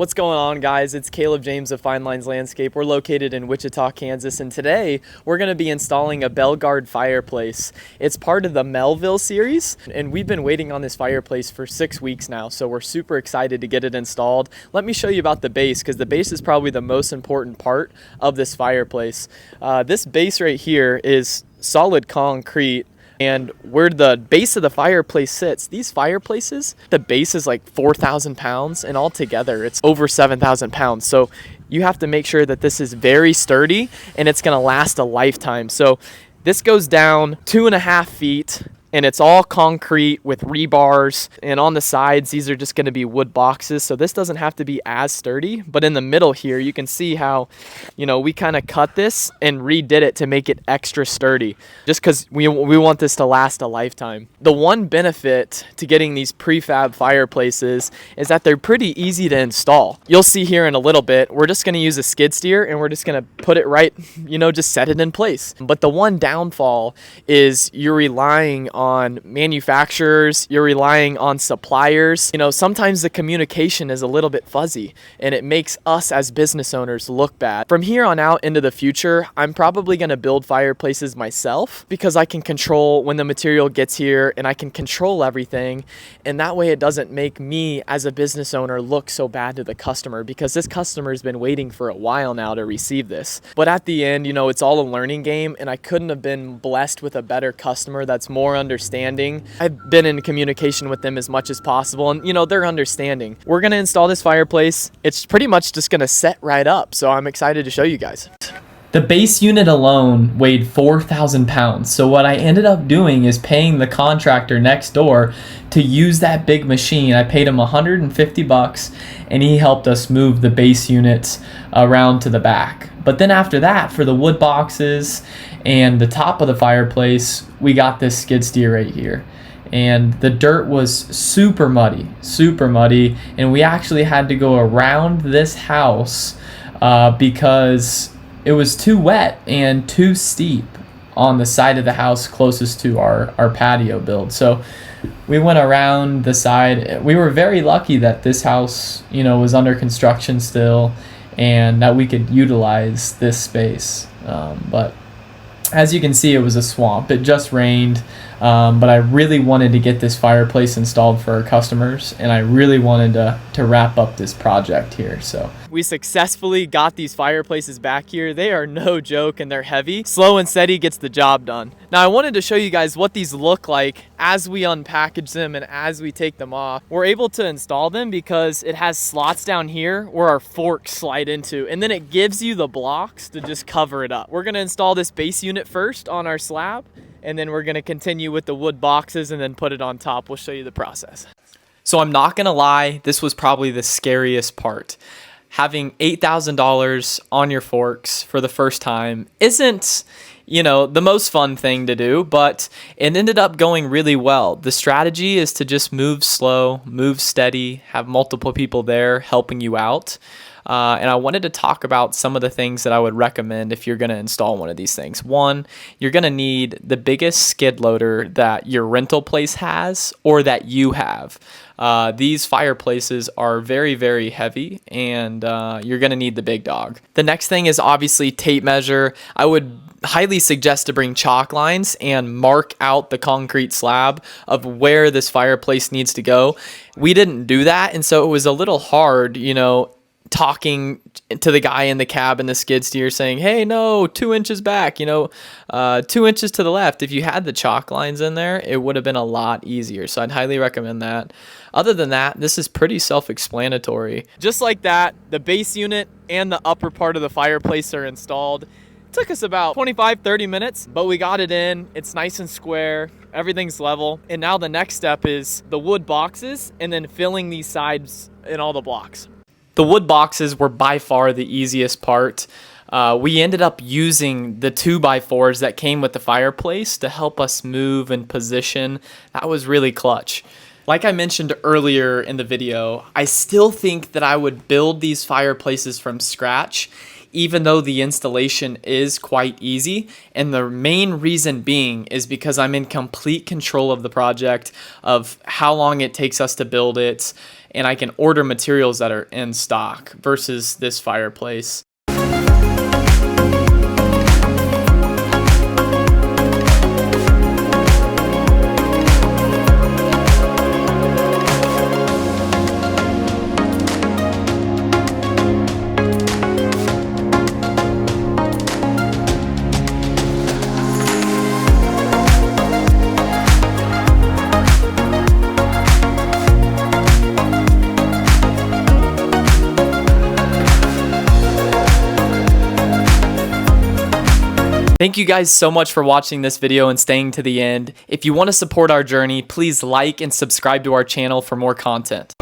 What's going on, guys? It's Caleb James of Fine Lines Landscape. We're located in Wichita, Kansas, and today we're going to be installing a Belguard fireplace. It's part of the Melville series, and we've been waiting on this fireplace for 6 weeks now, so we're super excited to get it installed. Let me show you about the base, because the base is probably the most important part of this fireplace. This base right here is solid concrete. And where the base of the fireplace sits, these fireplaces, the base is like 4,000 pounds, and altogether it's over 7,000 pounds. So you have to make sure that this is very sturdy and it's gonna last a lifetime. So this goes down 2.5 feet, and it's all concrete with rebars, and on the sides these are just going to be wood boxes, so this doesn't have to be as sturdy. But in the middle here you can see how, we kind of cut this and redid it to make it extra sturdy, just because we want this to last a lifetime. The one benefit to getting these prefab fireplaces is that they're pretty easy to install. You'll see here in a little bit, we're just going to use a skid steer and we're just going to put it right, just set it in place. But the one downfall is you're relying on manufacturers, you're relying on suppliers. Sometimes the communication is a little bit fuzzy and it makes us as business owners look bad. From here on out into the future, I'm probably going to build fireplaces myself, because I can control when the material gets here and I can control everything, and that way it doesn't make me as a business owner look so bad to the customer, because this customer has been waiting for a while now to receive this. But at the end, it's all a learning game, and I couldn't have been blessed with a better customer that's more understanding. I've been in communication with them as much as possible, and they're understanding. We're gonna install this fireplace. It's pretty much just gonna set right up, so I'm excited to show you guys. The base unit alone weighed 4,000 pounds. So what I ended up doing is paying the contractor next door to use that big machine. I paid him $150, and he helped us move the base units around to the back. But then after that, for the wood boxes and the top of the fireplace, we got this skid steer right here. And the dirt was super muddy, and we actually had to go around this house because it was too wet and too steep on the side of the house closest to our patio build. So we went around the side. We were very lucky that this house, was under construction still, and that we could utilize this space. But as you can see, it was a swamp. It just rained, but I really wanted to get this fireplace installed for our customers, and I really wanted to wrap up this project here. So we successfully got these fireplaces back here. They are no joke, and they're heavy. Slow and steady gets the job done. Now I wanted to show you guys what these look like as we unpackage them and as we take them off. We're able to install them because it has slots down here where our forks slide into, and then it gives you the blocks to just cover it up. We're gonna install this base unit first on our slab, and then we're gonna continue with the wood boxes and then put it on top. We'll show you the process. So I'm not gonna lie, this was probably the scariest part. Having $8,000 on your forks for the first time isn't, the most fun thing to do, but it ended up going really well. The strategy is to just move slow, move steady, have multiple people there helping you out. And I wanted to talk about some of the things that I would recommend if you're going to install one of these things. One, you're going to need the biggest skid loader that your rental place has or that you have. These fireplaces are very, very heavy, and you're going to need the big dog. The next thing is obviously tape measure. I would highly suggest to bring chalk lines and mark out the concrete slab of where this fireplace needs to go. We didn't do that, and so it was a little hard, talking to the guy in the cab in the skid steer saying, hey, no, 2 inches back, 2 inches to the left. If you had the chalk lines in there, it would have been a lot easier. So I'd highly recommend that. Other than that, this is pretty self-explanatory. Just like that, the base unit and the upper part of the fireplace are installed. It took us about 25-30 minutes, but we got it in. It's nice and square. Everything's level. And now the next step is the wood boxes and then filling these sides in all the blocks. The wood boxes were by far the easiest part. We ended up using the 2x4s that came with the fireplace to help us move and position. That was really clutch. Like I mentioned earlier in the video, I still think that I would build these fireplaces from scratch even though the installation is quite easy. And the main reason being is because I'm in complete control of the project, of how long it takes us to build it, and I can order materials that are in stock versus this fireplace. Thank you guys so much for watching this video and staying to the end. If you want to support our journey, please like and subscribe to our channel for more content.